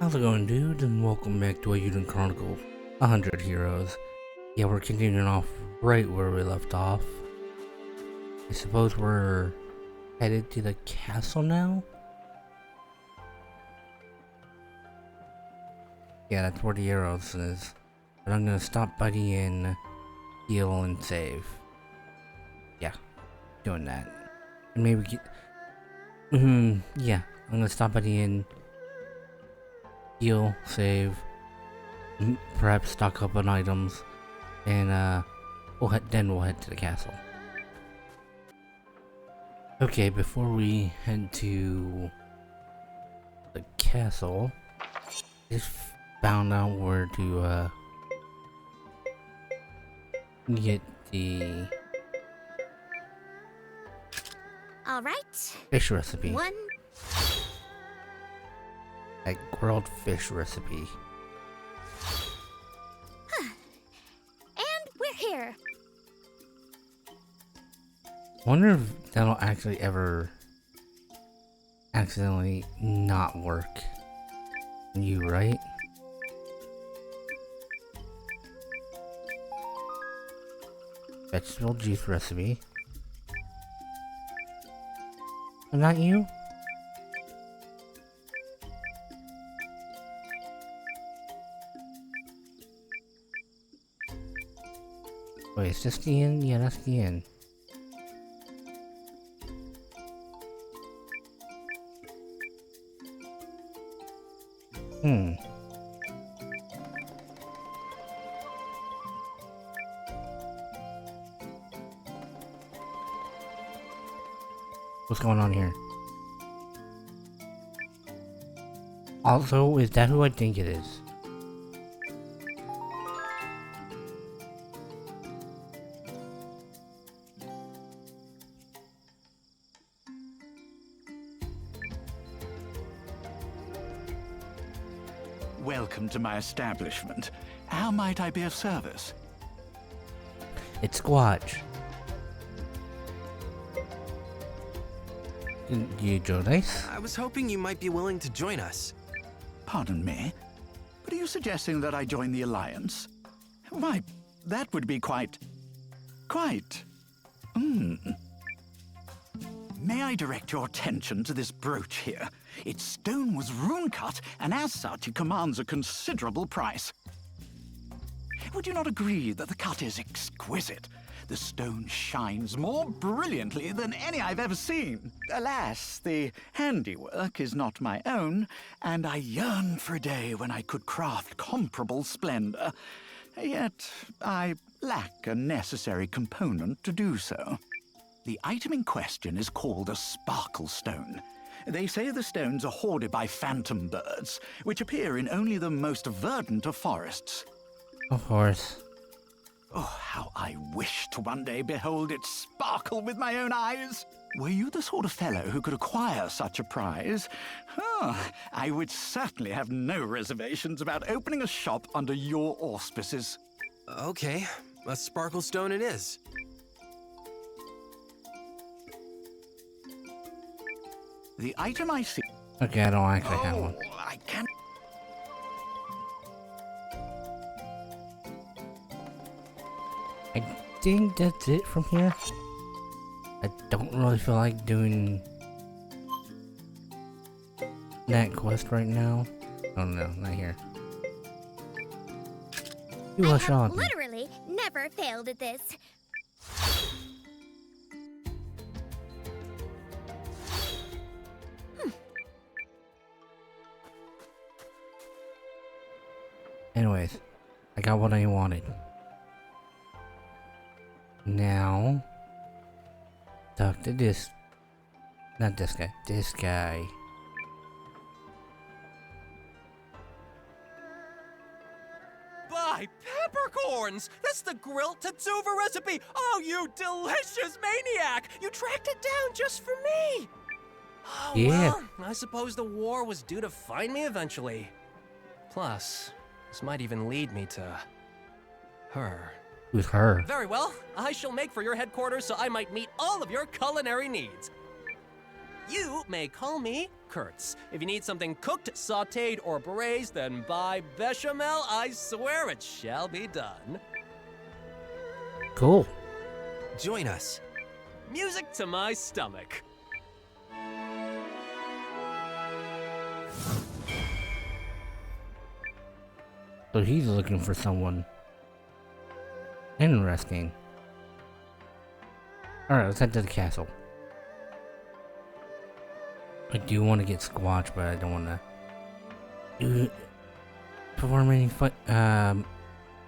How's it going, dude? And welcome back to Eiyuden Chronicle, 100 Heroes. Yeah, we're continuing off right where we left off. I suppose we're headed to the castle now? Yeah, that's where the arrows is. But I'm gonna stop by the inn, heal, and save. Yeah, doing that. And maybe get... yeah, I'm gonna stop by the inn, heal, save, perhaps stock up on items, and we'll head to the castle. Okay, before we head to the castle, I just found out where to get the fish recipe. That grilled fish recipe. And we're here. Wonder if that'll actually ever accidentally not work. You right? Vegetable juice recipe. Not you? Wait, is this the inn? Yeah, that's the inn. What's going on here? Also, is that who I think it is? Welcome to my establishment. How might I be of service? It's Squatch. You Jonas? I was hoping you might be willing to join us. Pardon me? But are you suggesting that I join the Alliance? Why, that would be quite... May I direct your attention to this brooch here? Its stone was rune-cut, and as such it commands a considerable price. Would you not agree that the cut is exquisite? The stone shines more brilliantly than any I've ever seen. Alas, the handiwork is not my own, and I yearn for a day when I could craft comparable splendor. Yet, I lack a necessary component to do so. The item in question is called a sparkle stone. They say the stones are hoarded by phantom birds, which appear in only the most verdant of forests. Of course. Oh, how I wish to one day behold it sparkle with my own eyes! Were you the sort of fellow who could acquire such a prize? I would certainly have no reservations about opening a shop under your auspices. Okay, a sparkle stone it is. The item I see... Okay, I don't actually have one. I can't... I think that's it from here. I don't really feel like doing that quest right now. Oh no, not here. You I are have Sean. literally never failed at this. Anyways, I got what I wanted. Now, talk to this. Not this guy. This guy. By peppercorns! That's the grilled Tatsuva recipe! Oh, you delicious maniac! You tracked it down just for me! Oh, Yeah. well, I suppose the war was due to find me eventually. Plus, this might even lead me to... her. Who's her? Very well. I shall make for your headquarters so I might meet all of your culinary needs. You may call me Kurtz. If you need something cooked, sautéed, or braised, then by bechamel, I swear it shall be done. Cool. Join us. Music to my stomach. So he's looking for someone. Interesting. Alright, let's head to the castle. I do want to get Squatch, but I don't want to perform any fight. You know,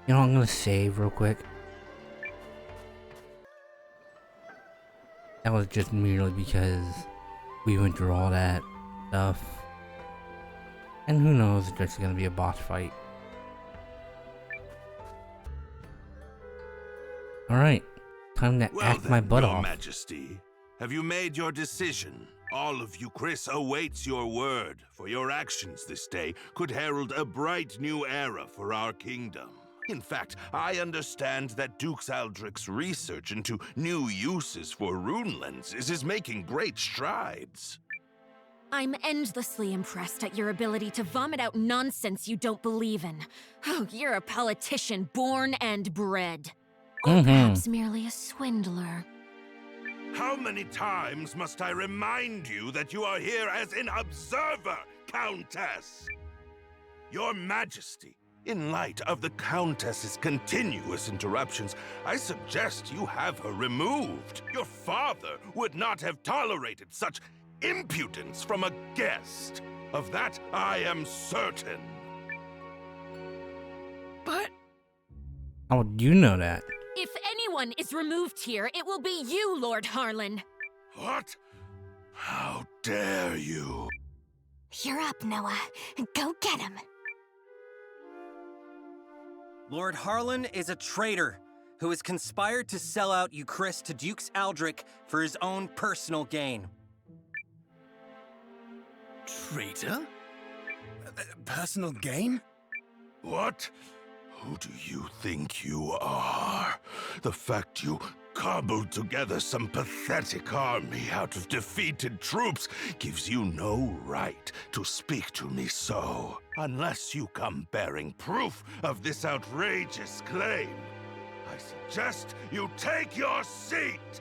I'm gonna save real quick. That was just merely because we went through all that stuff. And who knows if there's gonna be a boss fight. Alright, time to act my butt Your off. Majesty, have you made your decision? All of you, Chris, awaits your word, for your actions this day could herald a bright new era for our kingdom. In fact, I understand that Duke Aldrich's research into new uses for rune lenses is making great strides. I'm endlessly impressed at your ability to vomit out nonsense you don't believe in. Oh, you're a politician born and bred. Or perhaps merely a swindler. How many times must I remind you that you are here as an observer, Countess? Your Majesty, in light of the Countess's continuous interruptions, I suggest you have her removed. Your father would not have tolerated such impudence from a guest. Of that I am certain. But How would you know that? if anyone is removed here, it will be you, Lord Harlan. What? How dare you? You're up, Noah. Go get him. Lord Harlan is a traitor who has conspired to sell out Euchris to Duke Aldrich for his own personal gain. Traitor? Personal gain? What? Who do you think you are? The fact you cobbled together some pathetic army out of defeated troops gives you no right to speak to me so, unless you come bearing proof of this outrageous claim. I suggest you take your seat!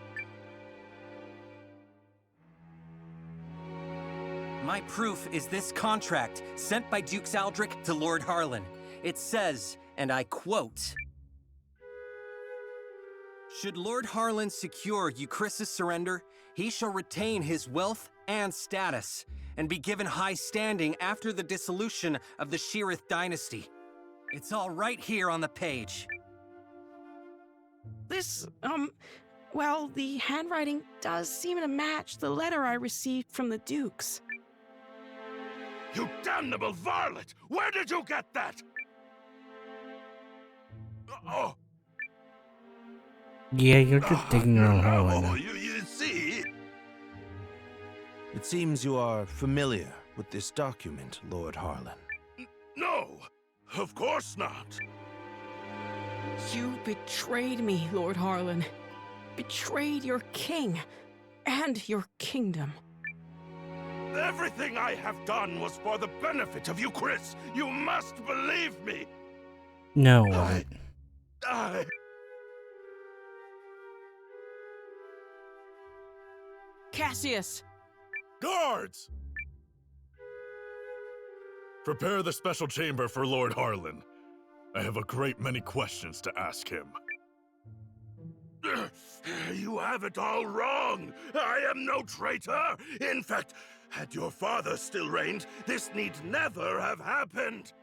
My proof is this contract sent by Duke Aldrich to Lord Harlan. It says, and I quote, "Should Lord Harlan secure Euchris' surrender, he shall retain his wealth and status, and be given high standing after the dissolution of the Sheerith dynasty." It's all right here on the page. This, well, the handwriting does seem to match the letter I received from the Dukes. You damnable varlet! Where did you get that? Oh! Yeah, you're just digging your own hole. I know. You see? It seems you are familiar with this document, Lord Harlan. No, of course not. You betrayed me, Lord Harlan. Betrayed your king and your kingdom. Everything I have done was for the benefit of you, Chris. You must believe me. No, it wasn't. Cassius! Guards! Prepare the special chamber for Lord Harlan. I have a great many questions to ask him. You have it all wrong. I am no traitor. In fact, had your father still reigned, this need never have happened.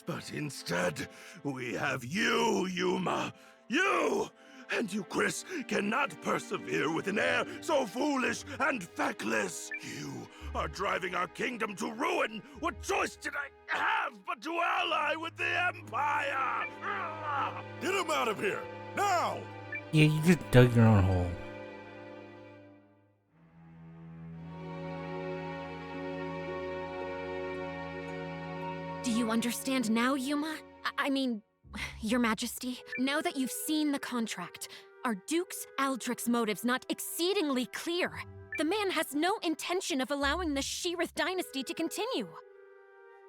But instead, we have you, Yuma. You! And you, Chris, cannot persevere with an heir so foolish and feckless. You are driving our kingdom to ruin. What choice did I have but to ally with the Empire? Get him out of here! Now! Yeah, you just dug your own hole. Do you understand now, Yuma? I mean, Your Majesty, now that you've seen the contract, are Duke Aldrich's motives not exceedingly clear? The man has no intention of allowing the Sheerith dynasty to continue.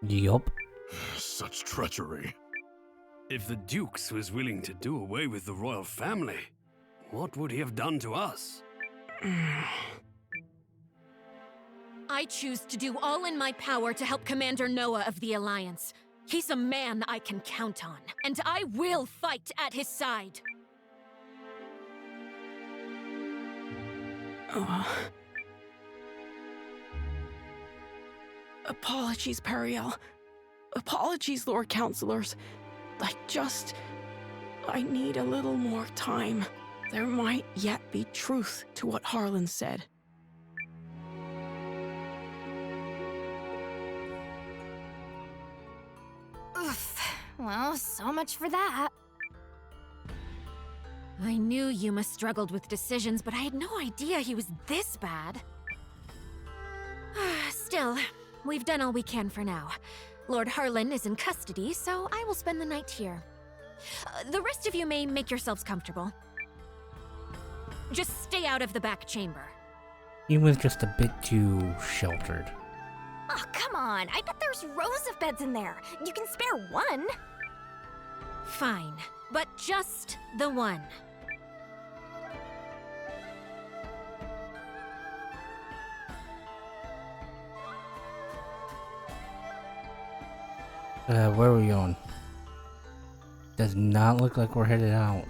Yup. Such treachery. If the Dukes was willing to do away with the royal family, what would he have done to us? I choose to do all in my power to help Commander Noah of the Alliance. He's a man I can count on, and I will fight at his side. Apologies, Periel. Apologies, Lord Counselors. I need a little more time. There might yet be truth to what Harlan said. Oof. Well, so much for that. I knew Yuma struggled with decisions, but I had no idea he was this bad. Still, we've done all we can for now. Lord Harlan is in custody, so I will spend the night here. The rest of you may make yourselves comfortable. Just stay out of the back chamber. He was just a bit too sheltered. Oh, come on. I bet there's rows of beds in there. You can spare one. Fine, but just the one. Where are we going? Does not look like we're headed out.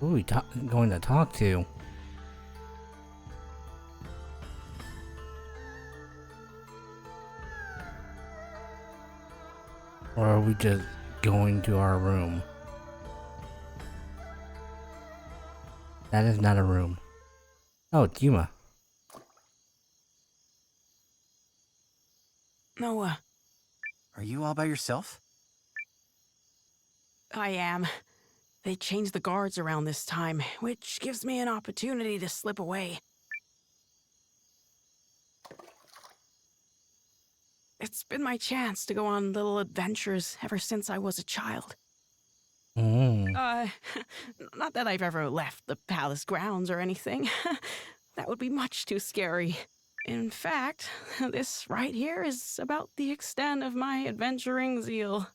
Who are we going to talk to? Or are we just going to our room? That is not a room. Oh, it's Yuma. Noah, Are you all by yourself? I am. They changed the guards around this time, which gives me an opportunity to slip away. It's been my chance to go on little adventures ever since I was a child. Not that I've ever left the palace grounds or anything. That would be much too scary. In fact, this right here is about the extent of my adventuring zeal.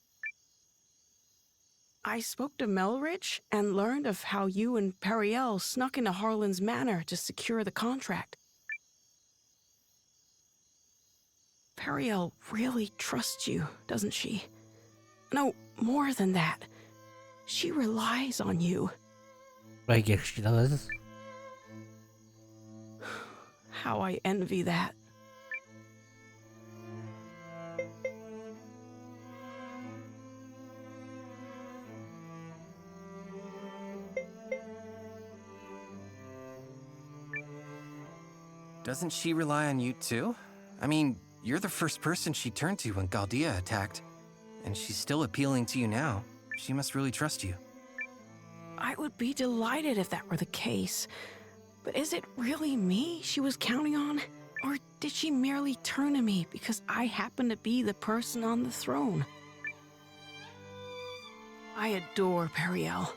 I spoke to Melridge and learned of how you and Periel snuck into Harlan's manor to secure the contract. Periel really trusts you, doesn't she? No, more than that. She relies on you. I guess she does. How I envy that. Doesn't she rely on you too? I mean, you're the first person she turned to when Galdea attacked, and she's still appealing to you now. She must really trust you. I would be delighted if that were the case. But is it really me she was counting on? Or did she merely turn to me because I happen to be the person on the throne? I adore Periel.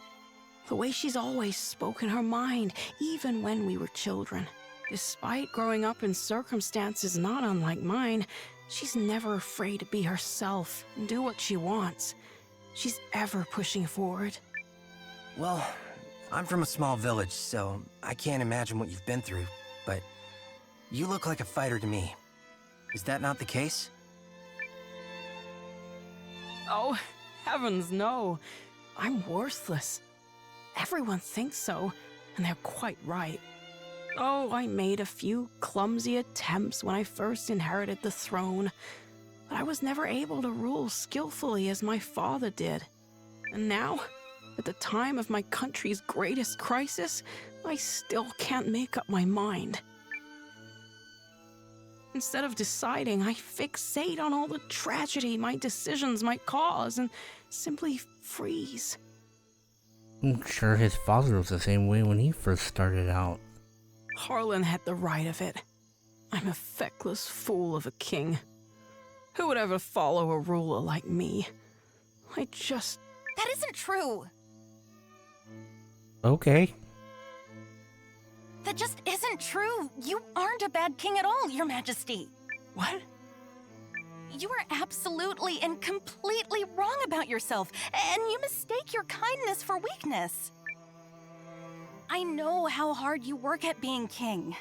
The way she's always spoken her mind, even when we were children. Despite growing up in circumstances not unlike mine, she's never afraid to be herself and do what she wants. She's ever pushing forward. Well, I'm from a small village, so I can't imagine what you've been through, but you look like a fighter to me. Is that not the case? Oh, heavens no. I'm worthless. Everyone thinks so, and they're quite right. Oh, I made a few clumsy attempts when I first inherited the throne, but I was never able to rule skillfully as my father did. And now, at the time of my country's greatest crisis, I still can't make up my mind. Instead of deciding, I fixate on all the tragedy my decisions might cause and simply freeze. I'm sure his father was the same way when he first started out. Harlan had the right of it. I'm a feckless fool of a king. Who would ever follow a ruler like me? That isn't true. Okay. That just isn't true. You aren't a bad king at all, Your Majesty. What? You are absolutely and completely wrong about yourself, and you mistake your kindness for weakness. I know how hard you work at being king.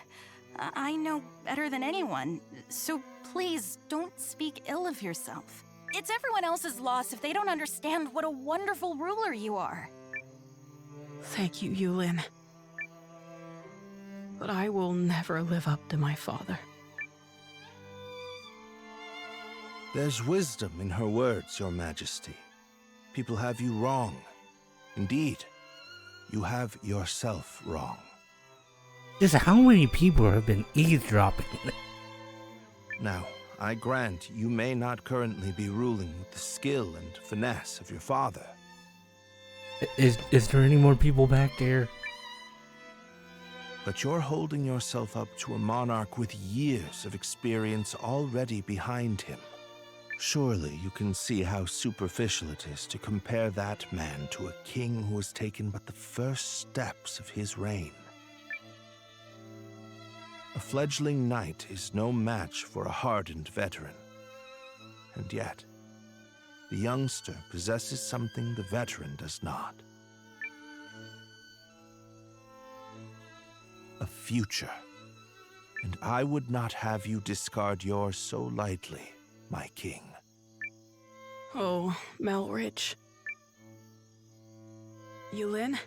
I know better than anyone, so please don't speak ill of yourself. It's everyone else's loss if they don't understand what a wonderful ruler you are. Thank you, Eiyuden. But I will never live up to my father. There's wisdom in her words, Your Majesty. People have you wrong. Indeed, you have yourself wrong. Just how many people have been eavesdropping? Now, I grant you may not currently be ruling with the skill and finesse of your father. Is there any more people back there? But you're holding yourself up to a monarch with years of experience already behind him. Surely you can see how superficial it is to compare that man to a king who has taken but the first steps of his reign. A fledgling knight is no match for a hardened veteran. And yet, the youngster possesses something the veteran does not. A future. And I would not have you discard yours so lightly, my king. Oh, Melrich. Eiyuden?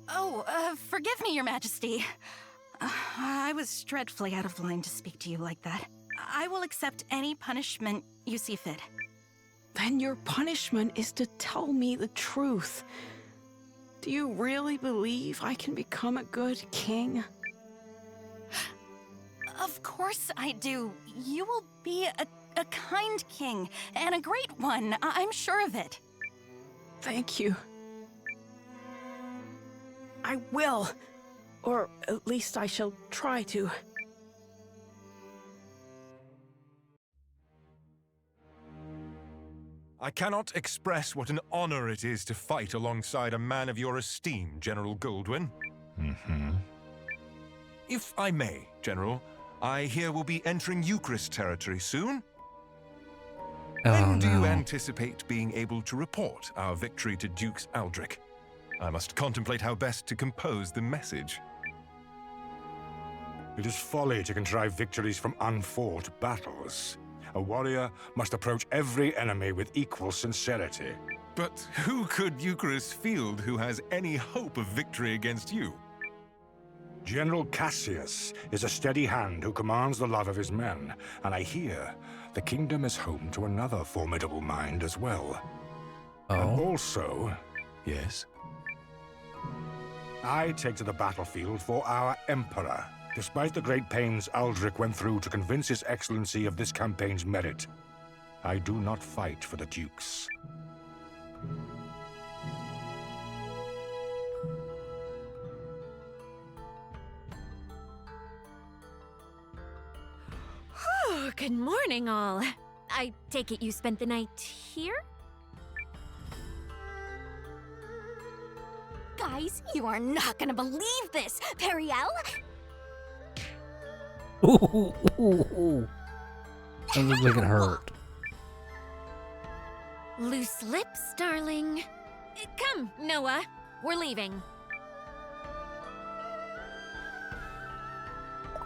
Oh, forgive me, Your Majesty. I was dreadfully out of line to speak to you like that. I will accept any punishment you see fit. Then your punishment is to tell me the truth. Do you really believe I can become a good king? Of course I do. You will be a kind king, and a great one. I'm sure of it. Thank you. I will. Or at least I shall try to. I cannot express what an honor it is to fight alongside a man of your esteem, General Goldwyn. If I may, General, I hear we'll be entering Eucharist territory soon. When do you anticipate being able to report our victory to Dukes Aldrich? I must contemplate how best to compose the message. It is folly to contrive victories from unfought battles. A warrior must approach every enemy with equal sincerity. But who could Eucharist field who has any hope of victory against you? General Cassius is a steady hand who commands the love of his men, and I hear the kingdom is home to another formidable mind as well. And also... Yes? I take to the battlefield for our Emperor. Despite the great pains Aldrich went through to convince His Excellency of this campaign's merit, I do not fight for the Dukes. Oh, good morning, all. I take it you spent the night here? Guys, you are not gonna believe this! Periel? Ooh. That looks like it hurt. Loose lips, darling. Come, Noah. We're leaving.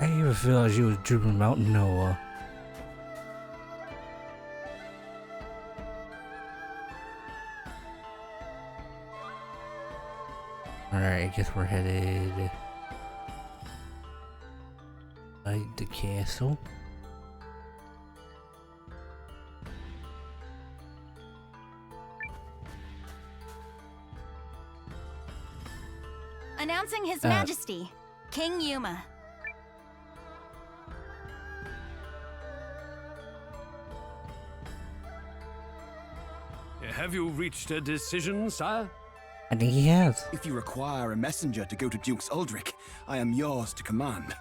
I even feel like she was drooping Mountain Noah. Alright, I guess we're headed by the castle. Announcing His Majesty, King Yuma. Have you reached a decision, sire? I think he has. If you require a messenger to go to Dukes Aldrich, I am yours to command.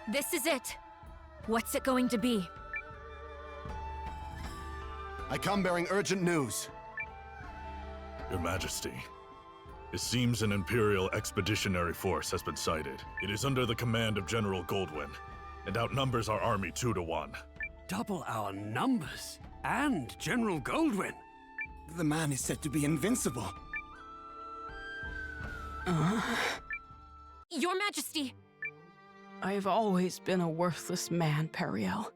This is it. What's it going to be? I come bearing urgent news. Your Majesty, It seems an Imperial expeditionary force has been sighted. It is under the command of General Goldwyn, and outnumbers our army 2 to 1. Double our numbers, and General Goldwyn. The man is said to be invincible. Your Majesty! I've always been a worthless man, Periel.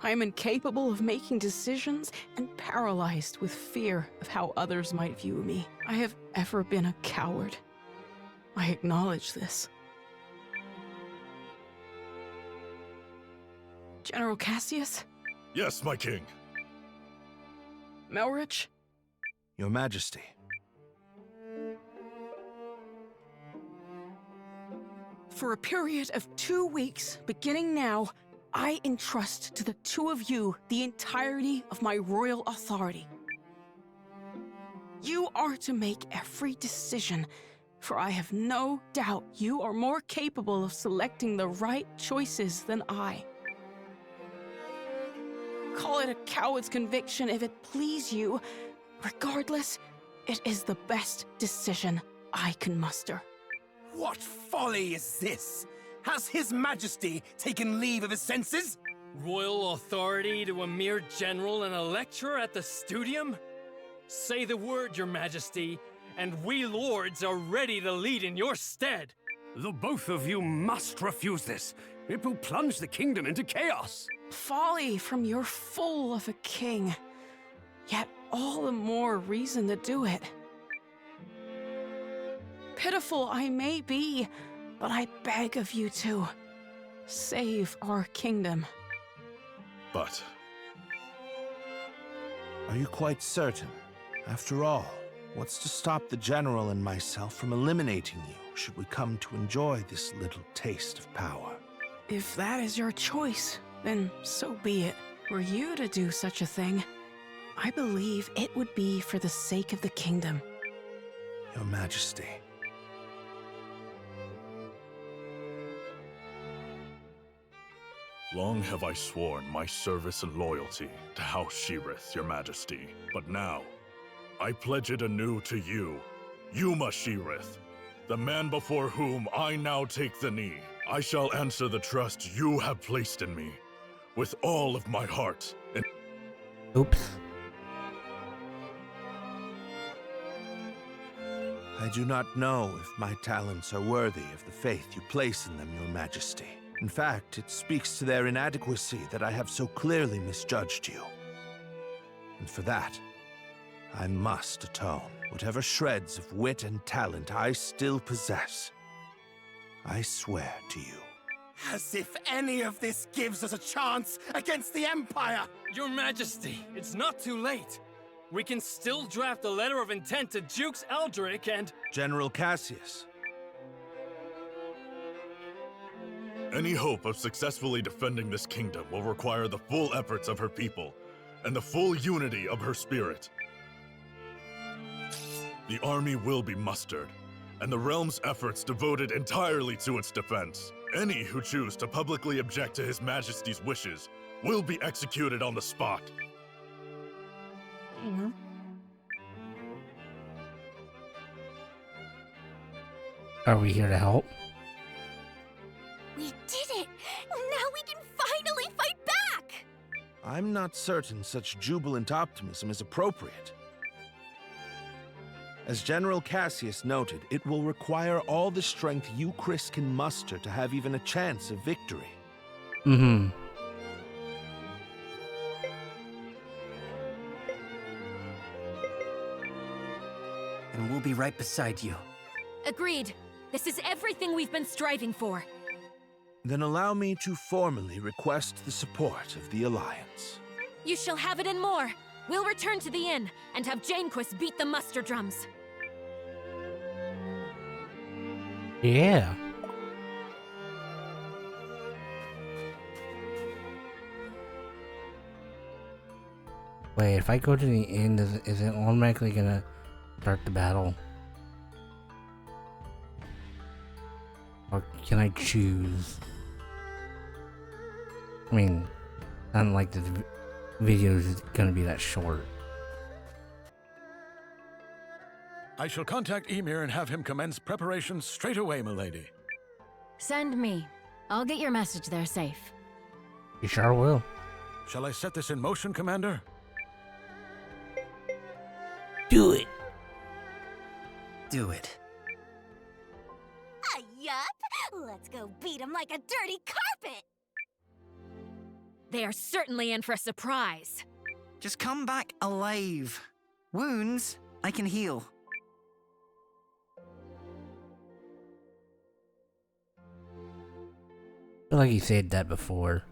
I am incapable of making decisions and paralyzed with fear of how others might view me. I have ever been a coward. I acknowledge this. General Cassius? Yes, my king. Melrich? Your Majesty. For a period of 2 weeks, beginning now, I entrust to the two of you the entirety of my royal authority. You are to make every decision, for I have no doubt you are more capable of selecting the right choices than I. Call it a coward's conviction if it please you. Regardless, it is the best decision I can muster. What folly is this? Has His Majesty taken leave of his senses? Royal authority to a mere general and a lecturer at the studium? Say the word, Your Majesty, and we lords are ready to lead in your stead. The both of you must refuse this. It will plunge the kingdom into chaos. Folly from your fool of a king. Yet all the more reason to do it. Pitiful I may be, but I beg of you to save our kingdom. But... Are you quite certain? After all, what's to stop the General and myself from eliminating you, should we come to enjoy this little taste of power? If that is your choice, then so be it. Were you to do such a thing, I believe it would be for the sake of the kingdom. Your Majesty. Long have I sworn my service and loyalty to House Sheerith, Your Majesty. But now, I pledge it anew to you, Yuma Sheerith, the man before whom I now take the knee. I shall answer the trust you have placed in me, with all of my heart. And Oops. I do not know if my talents are worthy of the faith you place in them, Your Majesty. In fact, it speaks to their inadequacy that I have so clearly misjudged you. And for that, I must atone. Whatever shreds of wit and talent I still possess, I swear to you. As if any of this gives us a chance against the Empire! Your Majesty, it's not too late. We can still draft a letter of intent to Dukes Aldrich and... General Cassius. any hope of successfully defending this kingdom will require the full efforts of her people and the full unity of her spirit. The army will be mustered, and the realm's efforts devoted entirely to its defense. Any who choose to publicly object to His Majesty's wishes will be executed on the spot. Are we here to help? We did it! Now we can finally fight back! I'm not certain such jubilant optimism is appropriate. As General Cassius noted, it will require all the strength you, Chris, can muster to have even a chance of victory. Mm-hmm. And we'll be right beside you. Agreed. This is everything we've been striving for. Then allow me to formally request the support of the Alliance. You shall have it and more. We'll return to the inn and have Janequist beat the muster drums. Yeah. Wait, if I go to the inn, is it automatically gonna start the battle? Or can I choose? I mean, not like the video is gonna be that short. I shall contact Ymir and have him commence preparations straight away, milady. Send me. I'll get your message there safe. You sure will. Shall I set this in motion, Commander? Do it. Do it. Yup. Let's go beat him like a dirty carpet. They are certainly in for a surprise. Just come back alive. Wounds, I can heal. I feel like he said that before.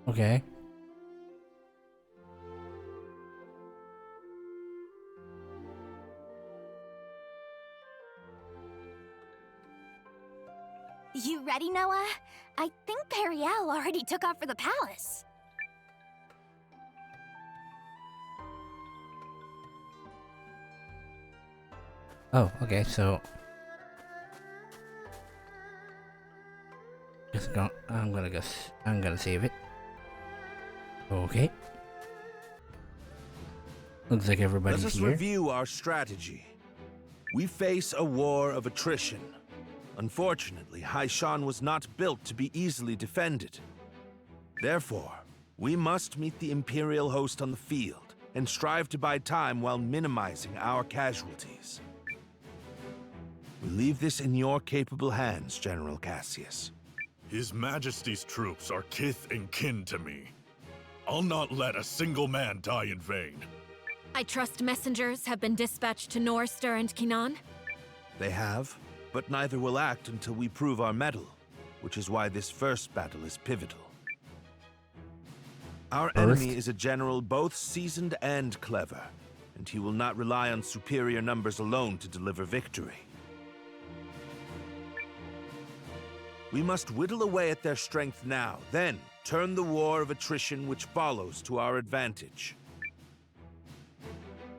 Okay. You ready, Noah? I think Periel already took off for the palace. Oh, okay, so I'm gonna save it. Okay. Looks like everybody's Let us here. review our strategy. We face a war of attrition. Unfortunately, Haishan was not built to be easily defended. Therefore, we must meet the Imperial host on the field and strive to buy time while minimizing our casualties. We leave this in your capable hands, General Cassius. His Majesty's troops are kith and kin to me. I'll not let a single man die in vain. I trust messengers have been dispatched to Norster and Kinan? They have, but neither will act until we prove our mettle, which is why this first battle is pivotal. Our enemy is a general both seasoned and clever, and he will not rely on superior numbers alone to deliver victory. We must whittle away at their strength now, then turn the war of attrition which follows to our advantage.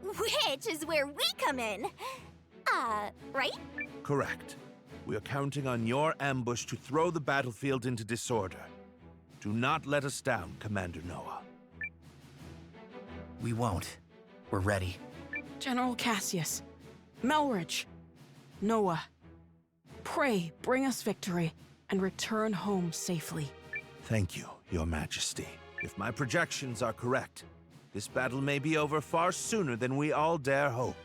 Which is where we come in. Right? Correct. We are counting on your ambush to throw the battlefield into disorder. Do not let us down, Commander Noah. We won't. We're ready. General Cassius, Melridge, Noah, pray bring us victory and return home safely. Thank you, Your Majesty. If my projections are correct, this battle may be over far sooner than we all dare hope.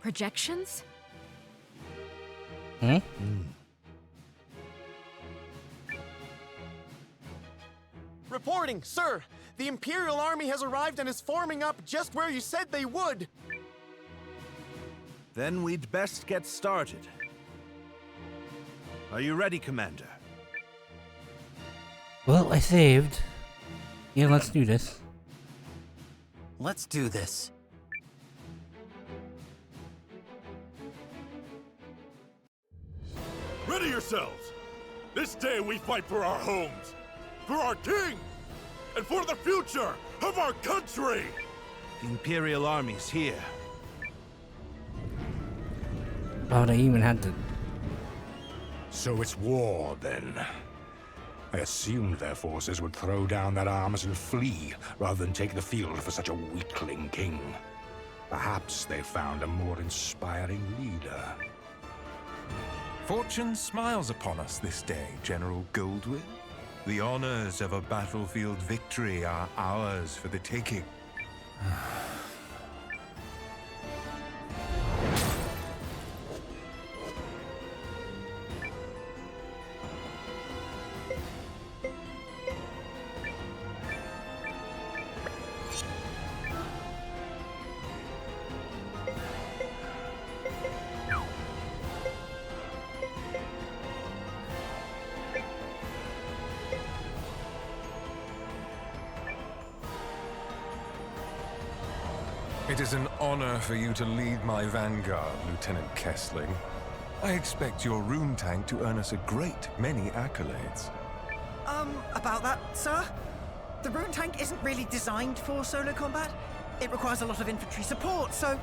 Projections? Reporting, sir! The Imperial Army has arrived and is forming up just where you said they would! Then we'd best get started. Are you ready, Commander? Well, I saved. Yeah, let's do this. Let's do this. Ready yourselves! This day we fight for our homes, for our king, and for the future of our country! The Imperial Army's here. Oh, they even had to... So it's war, then. I assumed their forces would throw down their arms and flee, rather than take the field for such a weakling king. Perhaps they found a more inspiring leader. Fortune smiles upon us this day, General Goldwyn. The honors of a battlefield victory are ours for the taking. It is an honor for you to lead my vanguard, Lieutenant Kessling. I expect your rune tank to earn us a great many accolades. About that, sir? The rune tank isn't really designed for solo combat. It requires a lot of infantry support, so...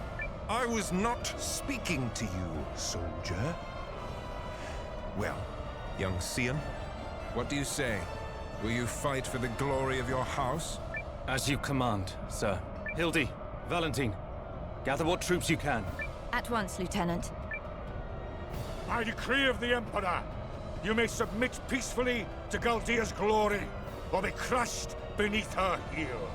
I was not speaking to you, soldier. Well, young Cian, what do you say? Will you fight for the glory of your house? As you command, sir. Hildy, Valentine, gather what troops you can. At once, Lieutenant. By decree of the Emperor, you may submit peacefully to Galdia's glory, or be crushed beneath her heel.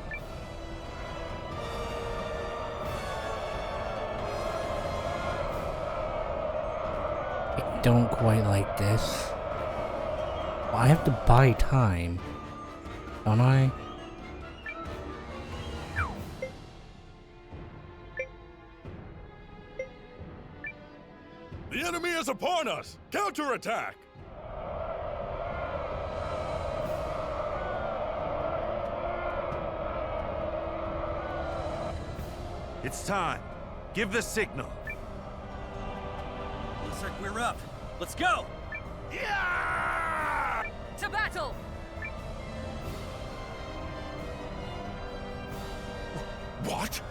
I don't quite like this. Well, I have to buy time, don't I? The enemy is upon us! Counterattack! It's time. Give the signal. Looks like we're up. Let's go! Yeah! To battle! What?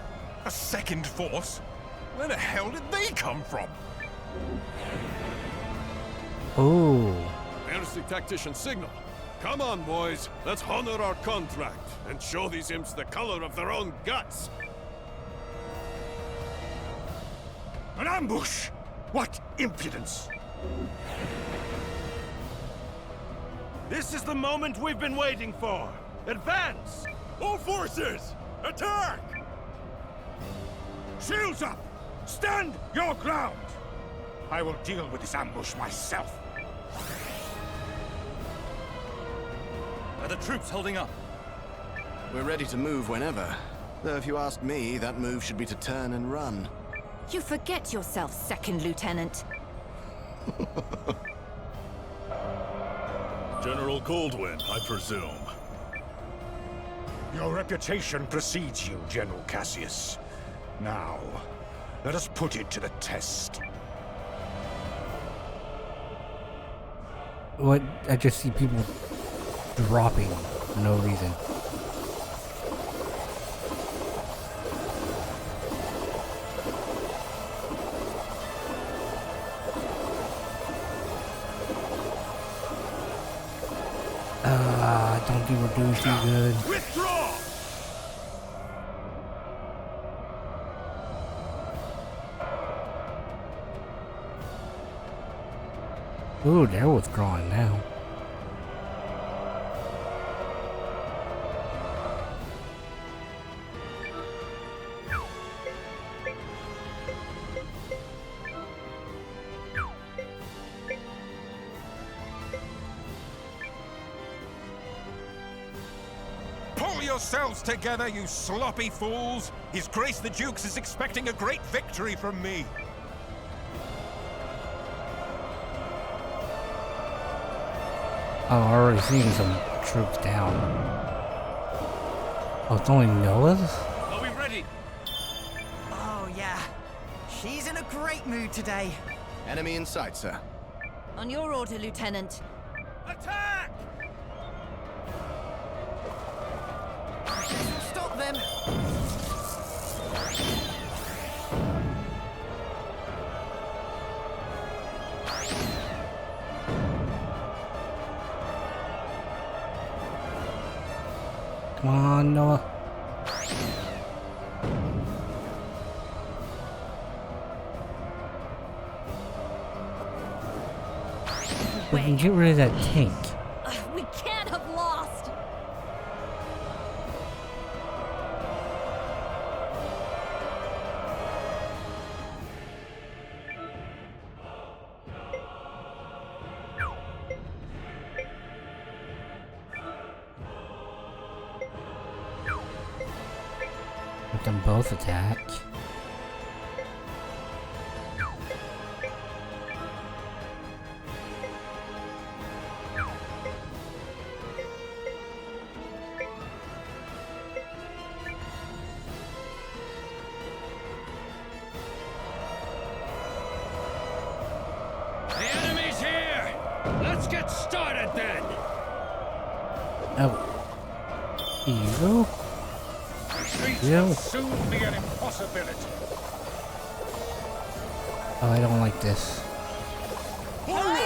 A second force? Where the hell did they come from? Oh. Fantasy tactician signal. Come on, boys. Let's honor our contract and show these imps the color of their own guts. An ambush! What impudence! This is the moment we've been waiting for. Advance! All forces, attack! Shields up! Stand your ground! I will deal with this ambush myself. Are the troops holding up? We're ready to move whenever. Though if you ask me, that move should be to turn and run. You forget yourself, Second Lieutenant. General Goldwyn, I presume. Your reputation precedes you, General Cassius. Now, let us put it to the test. What? I just see people dropping for no reason. Don't think we're doing too good. Withdraw! Ooh, they're withdrawing now. Pull yourselves together, you sloppy fools! His Grace the Dukes is expecting a great victory from me! Oh, I'm already seeing some troops down. Oh, it's only Noah's? Are we ready? Oh, yeah. She's in a great mood today. Enemy in sight, sir. On your order, Lieutenant. Attack! Stop them! Come on, Noah. We can get rid of that tank. We can't have lost! Let them both attack. The enemy's here! Let's get started then! Oh. Here you go. Retreat Yeah. will soon be an impossibility. Oh, I don't like this. Forward!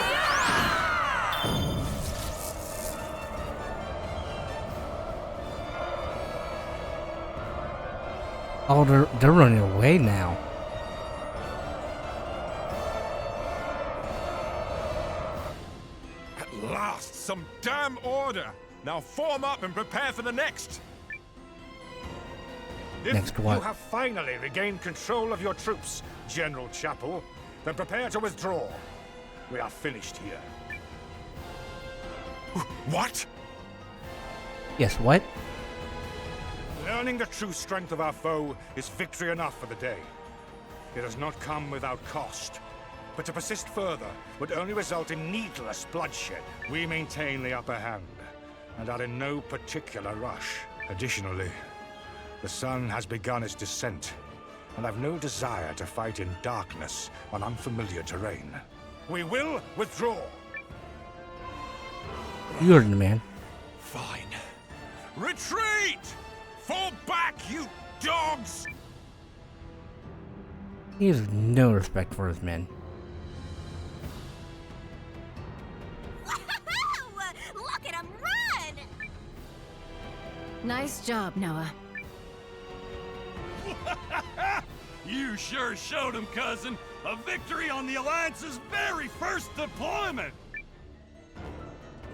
Oh, they're running away now. At last, some damn order! Now form up and prepare for the next! If Next what? you have finally regained control of your troops, General Chapel, then prepare to withdraw. We are finished here. What? Yes, what? Learning the true strength of our foe is victory enough for the day. It has not come without cost. But to persist further would only result in needless bloodshed. We maintain the upper hand, and are in no particular rush. Additionally, the sun has begun its descent, and I've no desire to fight in darkness on unfamiliar terrain. We will withdraw. You heard the man. Fine. Retreat! Fall back, you dogs! He has no respect for his men. Look at him run! Nice job, Noah. You sure showed him, cousin. A victory on the Alliance's very first deployment!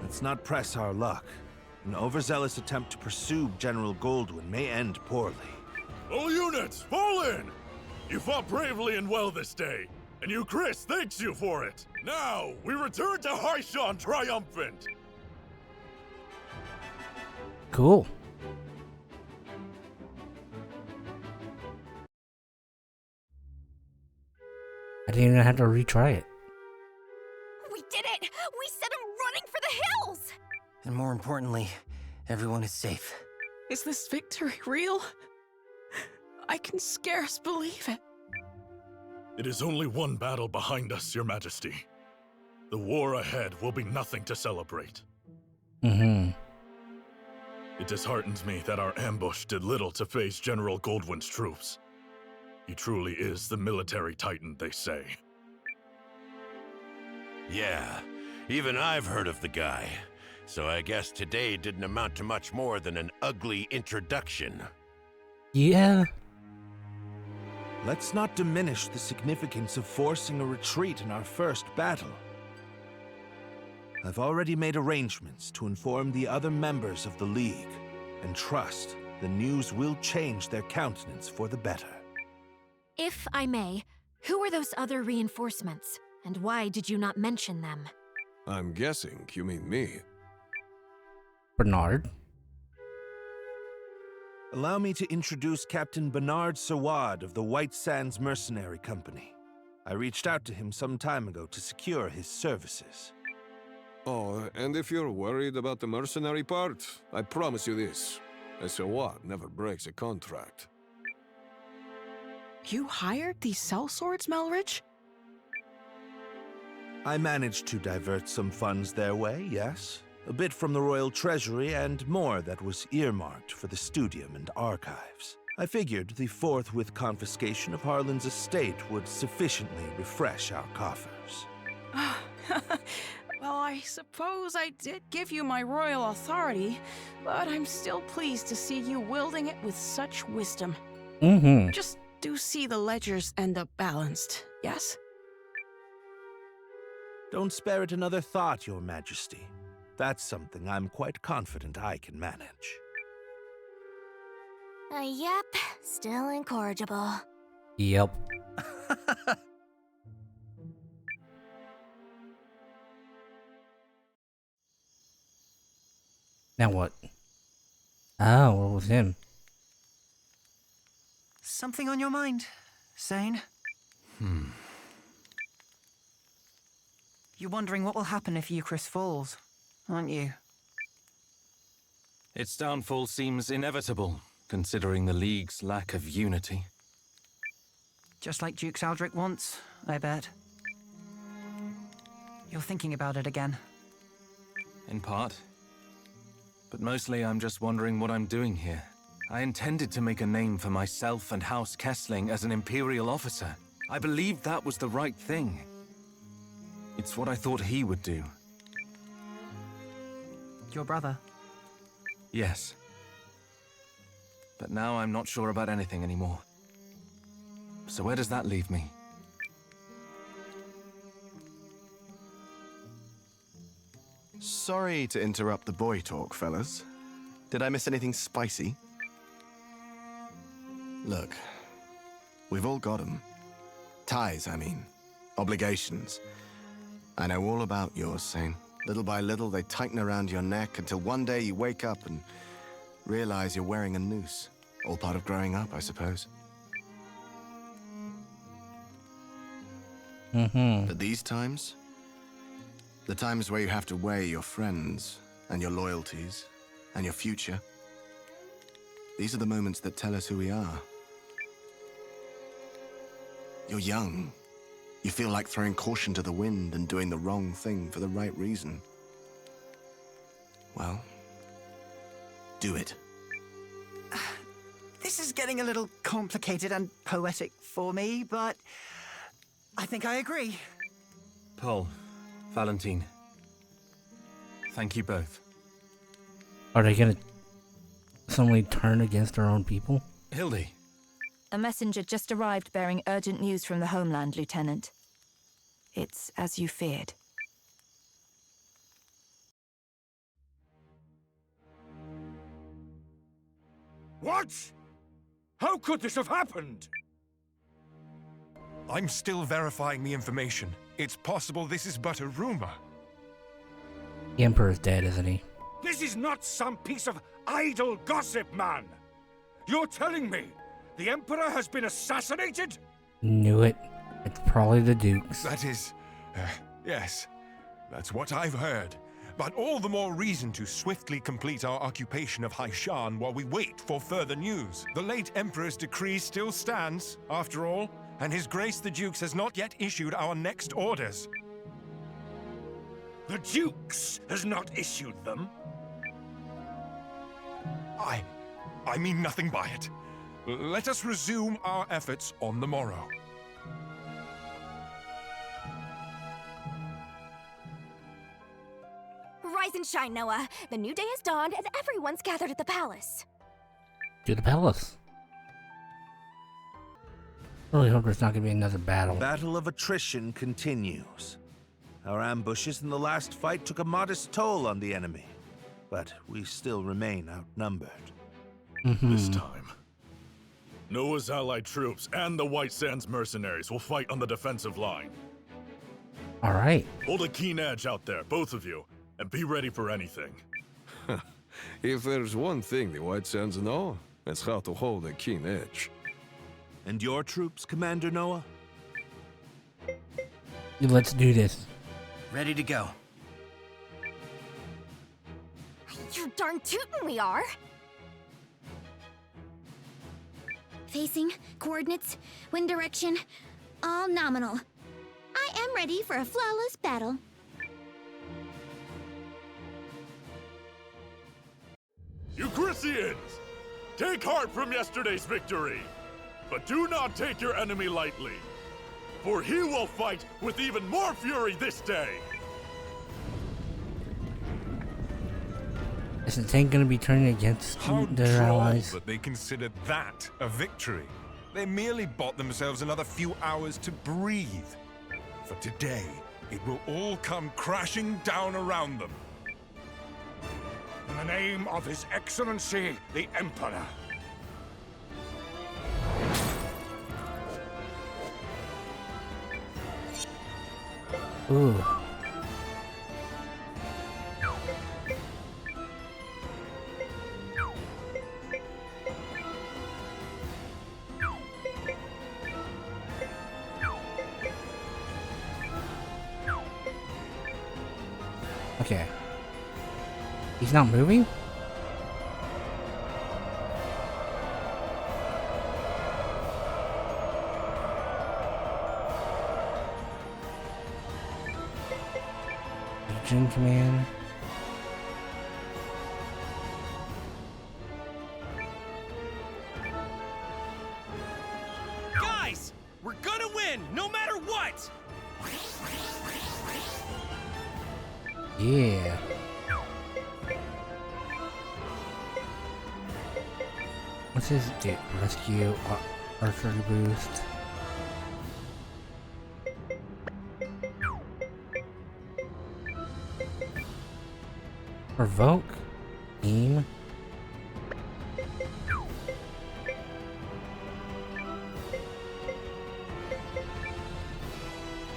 Let's not press our luck. An overzealous attempt to pursue General Goldwyn may end poorly. All units, fall in! You fought bravely and well this day, and you, Chris, thanks you for it. Now, we return to Haishan triumphant! Cool. I didn't even have to retry it. We did it! We set him running for the hills! And more importantly, everyone is safe. Is this victory real? I can scarce believe it. It is only one battle behind us, Your Majesty. The war ahead will be nothing to celebrate. Mm-hmm. It disheartens me that our ambush did little to face General Goldwyn's troops. He truly is the military titan, they say. Yeah, even I've heard of the guy. So I guess today didn't amount to much more than an ugly introduction. Yeah. Let's not diminish the significance of forcing a retreat in our first battle. I've already made arrangements to inform the other members of the League, and trust the news will change their countenance for the better. If I may, who are those other reinforcements, and why did you not mention them? I'm guessing you mean me. Bernard. Allow me to introduce Captain Bernard Sawad of the White Sands Mercenary Company. I reached out to him some time ago to secure his services. Oh, and if you're worried about the mercenary part, I promise you this. A Sawad never breaks a contract. You hired these sellswords, Melridge? I managed to divert some funds their way, yes. A bit from the royal treasury and more that was earmarked for the studium and archives. I figured the forthwith confiscation of Harlan's estate would sufficiently refresh our coffers. Well, I suppose I did give you my royal authority, but I'm still pleased to see you wielding it with such wisdom. Mm-hmm. Just do see the ledgers end up balanced, yes? Don't spare it another thought, Your Majesty. That's something I'm quite confident I can manage. Yep, still incorrigible. Yep. Now what? Oh, what was him? Something on your mind, Zane? You're wondering what will happen if Eucharist falls, aren't you? Its downfall seems inevitable, considering the League's lack of unity. Just like Duke Aldrich once, I bet. You're thinking about it again. In part. But mostly I'm just wondering what I'm doing here. I intended to make a name for myself and House Kessling as an Imperial officer. I believed that was the right thing. It's what I thought he would do. Your brother? Yes. but now I'm not sure about anything anymore. So where does that leave me? Sorry to interrupt the boy talk, fellas. Did I miss anything spicy? Look, we've all got 'em. Ties, I mean. Obligations. I know all about yours, Sane. Little by little, they tighten around your neck until one day you wake up and realize you're wearing a noose. All part of growing up, I suppose. But these times, the times where you have to weigh your friends and your loyalties and your future, these are the moments that tell us who we are. You're young. You feel like throwing caution to the wind and doing the wrong thing for the right reason. Well, do it. This is getting a little complicated and poetic for me, but I think I agree. Paul, Valentine, thank you both. Are they gonna suddenly turn against their own people? Hildy. A messenger just arrived bearing urgent news from the homeland, Lieutenant. It's as you feared. What? How could this have happened? I'm still verifying the information. It's possible this is but a rumor. The Emperor's dead, isn't he? This is not some piece of idle gossip, man. You're telling me the Emperor has been assassinated? Knew it. It's probably the Dukes. That is... yes. That's what I've heard. But all the more reason to swiftly complete our occupation of Haishan while we wait for further news. The late Emperor's decree still stands, after all, and His Grace the Dukes has not yet issued our next orders. The Dukes has not issued them? I mean nothing by it. Let us resume our efforts on the morrow. Rise and shine, Noah. The new day has dawned and everyone's gathered at the palace. To the palace. Really hope there's not going to be another battle. The battle of attrition continues. Our ambushes in the last fight took a modest toll on the enemy, but we still remain outnumbered. This time, Noah's allied troops and the White Sands mercenaries will fight on the defensive line. All right. Hold a keen edge out there, both of you, and be ready for anything. If there's one thing the White Sands know, it's how to hold a keen edge. And your troops, Commander Noah? Let's do this. Ready to go. You darn tootin' we are. Facing, coordinates, wind direction, all nominal. I am ready for a flawless battle. Euchrisians! Take heart from yesterday's victory, but do not take your enemy lightly, for he will fight with even more fury this day! Is the tank going to be turning against their allies? That they considered that a victory. They merely bought themselves another few hours to breathe. For today, it will all come crashing down around them. In the name of His Excellency, the Emperor. Ooh. Okay. He's not moving? Legion Command. Guys, we're gonna win, no matter what! Yeah. What's his rescue archery boost? Provoke? Aim?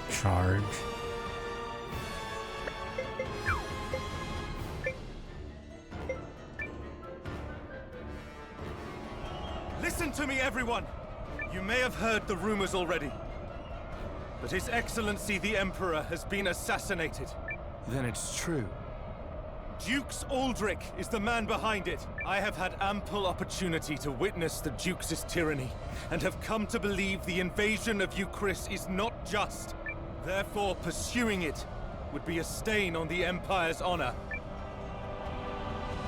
Charge? Listen to me, everyone! You may have heard the rumors already. But His Excellency the Emperor has been assassinated. Then it's true. Dukes Aldrich is the man behind it. I have had ample opportunity to witness the Dukes' tyranny, and have come to believe the invasion of Euchris is not just. Therefore, pursuing it would be a stain on the Empire's honor.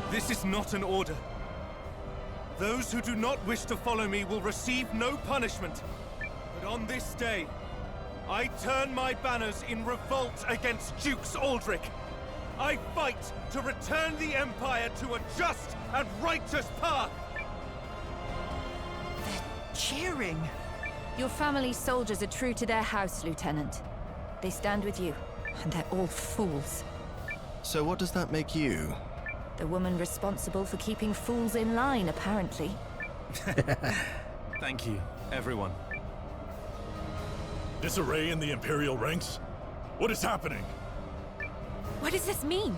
This is not an order. Those who do not wish to follow me will receive no punishment. But on this day, I turn my banners in revolt against Dukes Aldrich. I fight to return the Empire to a just and righteous path! They're cheering! Your family's soldiers are true to their house, Lieutenant. They stand with you, and they're all fools. So what does that make you? The woman responsible for keeping fools in line, apparently. Thank you, everyone. Disarray in the Imperial ranks? What is happening? What does this mean?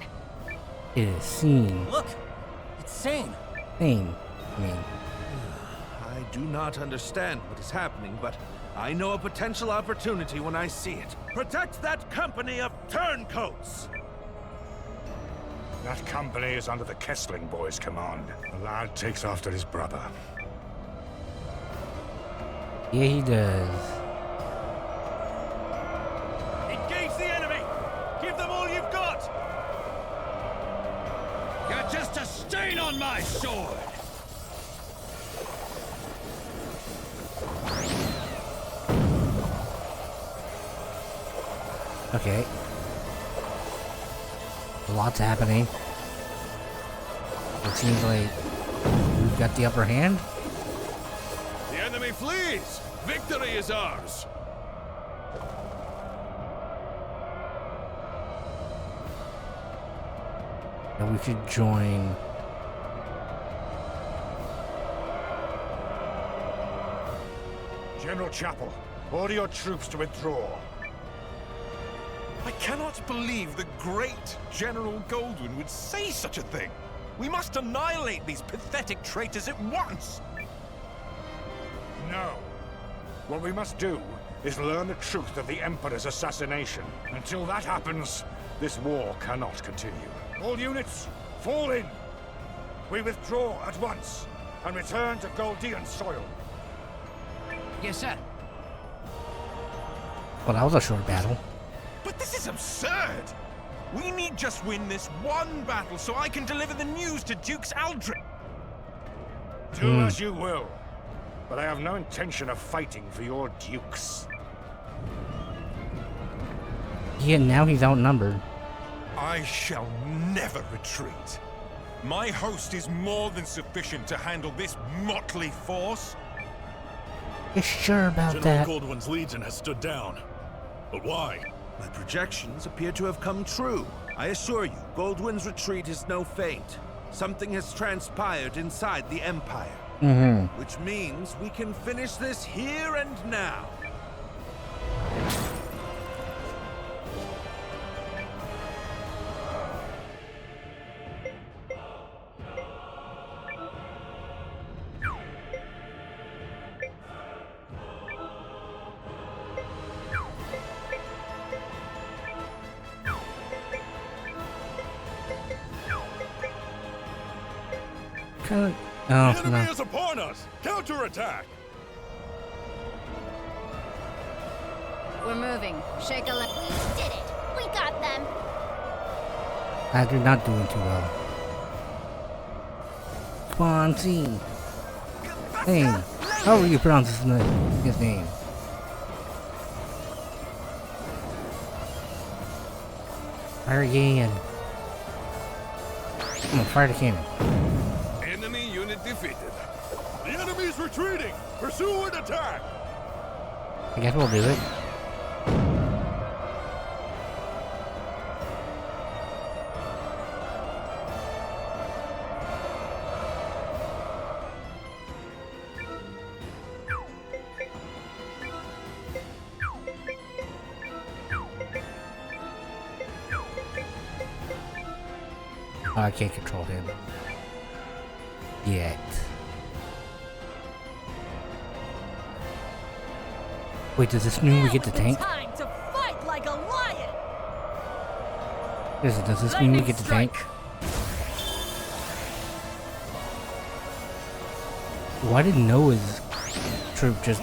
It is seen. Look! It's Sane! Sane. I do not understand what is happening, but I know a potential opportunity when I see it. Protect that company of turncoats! That company is under the Kessling boys' command. The lad takes after his brother. Yeah, he does. Engage the enemy! Give them all you've got! You're just a stain on my sword! Okay. Lots happening. It seems like we've got the upper hand. The enemy flees! Victory is ours! And we should join. General Chapel, order your troops to withdraw. I cannot believe the great General Goldwyn would say such a thing. We must annihilate these pathetic traitors at once. No. What we must do is learn the truth of the Emperor's assassination. Until that happens, this war cannot continue. All units, fall in! We withdraw at once and return to Goldean soil. Yes, sir. Well, that was a short battle. But this is absurd! We need just win this one battle so I can deliver the news to Dukes Aldrich. Do as you will, but I have no intention of fighting for your dukes. Yeah, now he's outnumbered. I shall never retreat. My host is more than sufficient to handle this motley force. You sure about that? General Goldwyn's legion has stood down. But why? My projections appear to have come true. I assure you, Goldwyn's retreat is no feint. Something has transpired inside the Empire. Which means we can finish this here and now. The enemy is upon us! Counterattack! We're moving. Shake a leg. We did it! We got them! You're not doing too well. Come on, Zine. Zane. How are you pronouncing his name? Fire again. Come on, fire the cannon. Enemy unit defeated. The enemy's retreating! Pursue and attack! I guess we'll do it. Oh, I can't control him. Yet. Wait, does this mean we get the tank? Time to fight like a lion. Does this mean we get the tank? Why did Noah's troop just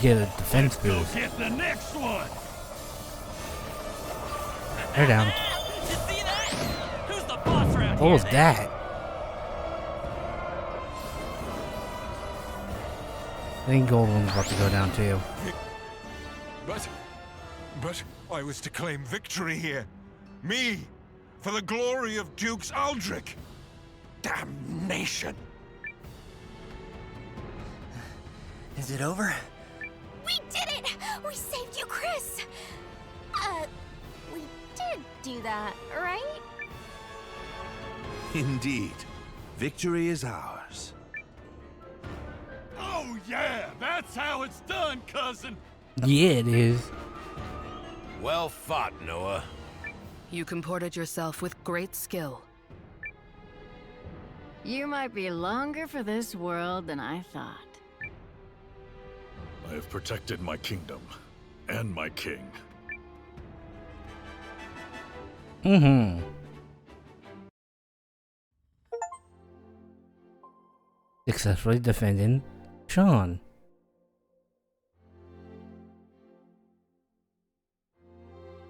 get a defense boost? Get the next one! They're down. What was that? I think Goldwyn's about to go down too. But I was to claim victory here. Me! For the glory of Dukes Aldrich! Damnation! Is it over? We did it! We saved you, Chris! We did do that, right? Indeed. Victory is ours. Oh yeah, that's how it's done, cousin! Yeah, it is. Well fought, Noah. You comported yourself with great skill. You might be longer for this world than I thought. I have protected my kingdom and my king. Mm-hmm. Successfully defending Sean.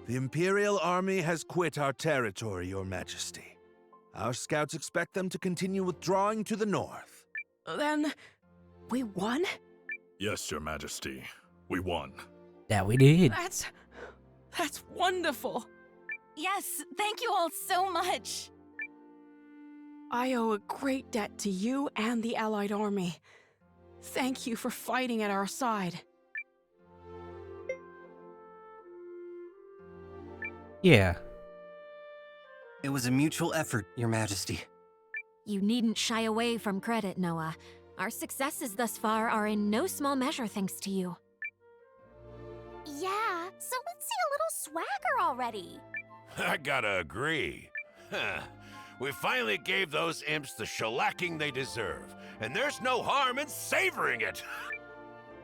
The Imperial Army has quit our territory, Your Majesty. Our scouts expect them to continue withdrawing to the north. Then, we won? Yes, Your Majesty. We won. That we did. That's wonderful. Yes, thank you all so much. I owe a great debt to you and the Allied army. Thank you for fighting at our side. Yeah. It was a mutual effort, Your Majesty. You needn't shy away from credit, Noah. Our successes thus far are in no small measure thanks to you. Yeah, so let's see a little swagger already. I gotta agree. We finally gave those imps the shellacking they deserve, and there's no harm in savoring it.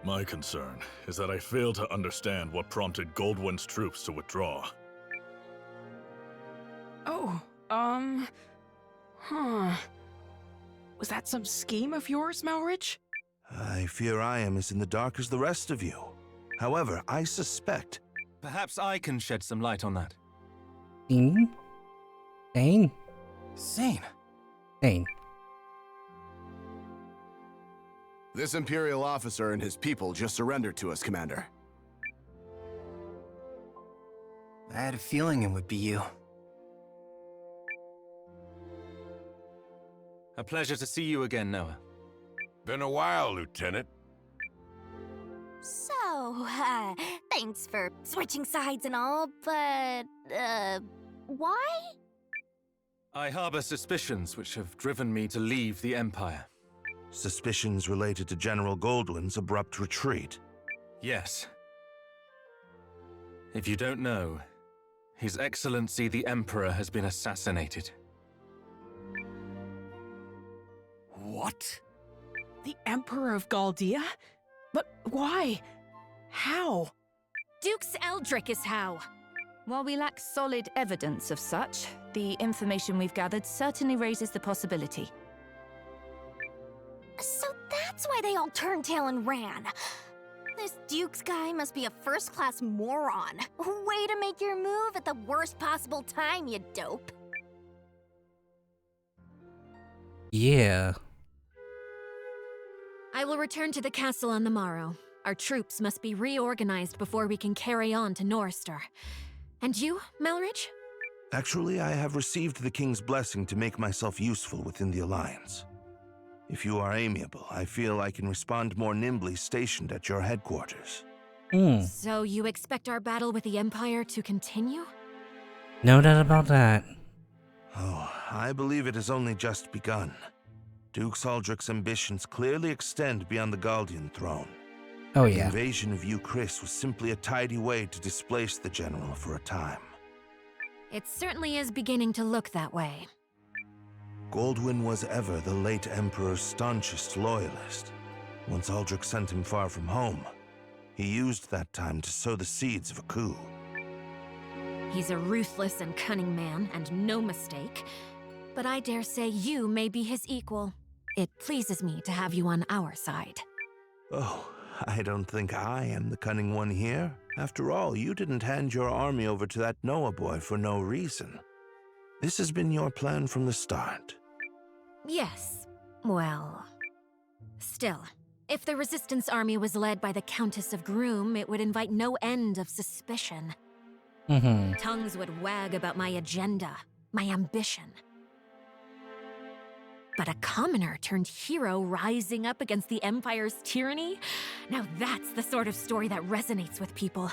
My concern is that I fail to understand what prompted Goldwyn's troops to withdraw. Oh, was that some scheme of yours, Malrich? I fear I am as in the dark as the rest of you. However, I suspect... Perhaps I can shed some light on that. Sane? Sane? Sane? Sane. This Imperial officer and his people just surrendered to us, Commander. I had a feeling it would be you. A pleasure to see you again, Noah. Been a while, Lieutenant. So, thanks for switching sides and all, but, why? I harbor suspicions which have driven me to leave the Empire. Suspicions related to General Goldwyn's abrupt retreat. Yes. If you don't know, His Excellency the Emperor has been assassinated. What? The Emperor of Galdea? But why? How? Dukes Aldrich is how. While we lack solid evidence of such, the information we've gathered certainly raises the possibility. So that's why they all turned tail and ran. This Dukes guy must be a first-class moron. Way to make your move at the worst possible time, you dope. Yeah. I will return to the castle on the morrow. Our troops must be reorganized before we can carry on to Norrister. And you, Malrich? Actually, I have received the King's blessing to make myself useful within the Alliance. If you are amiable, I feel I can respond more nimbly stationed at your headquarters. So you expect our battle with the Empire to continue? No doubt about that. Oh, I believe it has only just begun. Duke Aldrich's ambitions clearly extend beyond the Galdian throne. Oh The yeah. invasion of Euchris was simply a tidy way to displace the general for a time. It certainly is beginning to look that way. Goldwyn was ever the late Emperor's staunchest loyalist. Once Aldrich sent him far from home, he used that time to sow the seeds of a coup. He's a ruthless and cunning man, and no mistake. But I dare say you may be his equal. It pleases me to have you on our side. Oh, I don't think I am the cunning one here. After all, you didn't hand your army over to that Noah boy for no reason. This has been your plan from the start. Yes. Well... Still, if the Resistance army was led by the Countess of Groom, it would invite no end of suspicion. Tongues would wag about my agenda, my ambition. But a commoner turned hero rising up against the Empire's tyranny? Now that's the sort of story that resonates with people.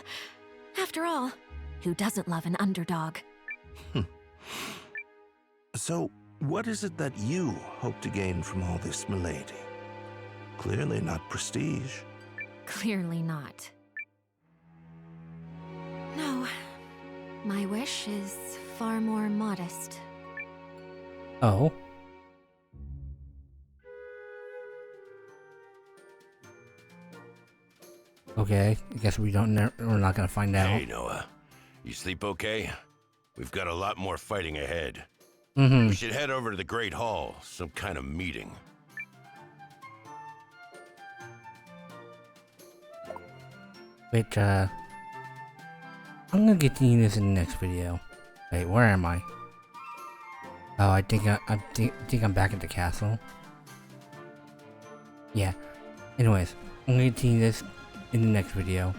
After all, who doesn't love an underdog? So, what is it that you hope to gain from all this, milady? Clearly not prestige. Clearly not. No. My wish is far more modest. Oh. Okay, I guess we're not gonna find out. Hey, Noah. You sleep okay? We've got a lot more fighting ahead. Mm-hmm. We should head over to the Great Hall, some kind of meeting. Wait, I'm gonna get to this in the next video. Wait, where am I? Oh, I think I'm back at the castle. Yeah. Anyways, I'm gonna continue this in the next video.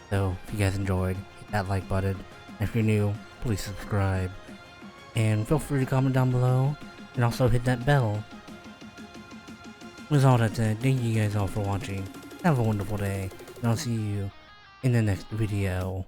So, if you guys enjoyed, hit that like button. And if you're new, please subscribe. And feel free to comment down below. And also hit that bell. With all that said, thank you guys all for watching. Have a wonderful day. And I'll see you in the next video.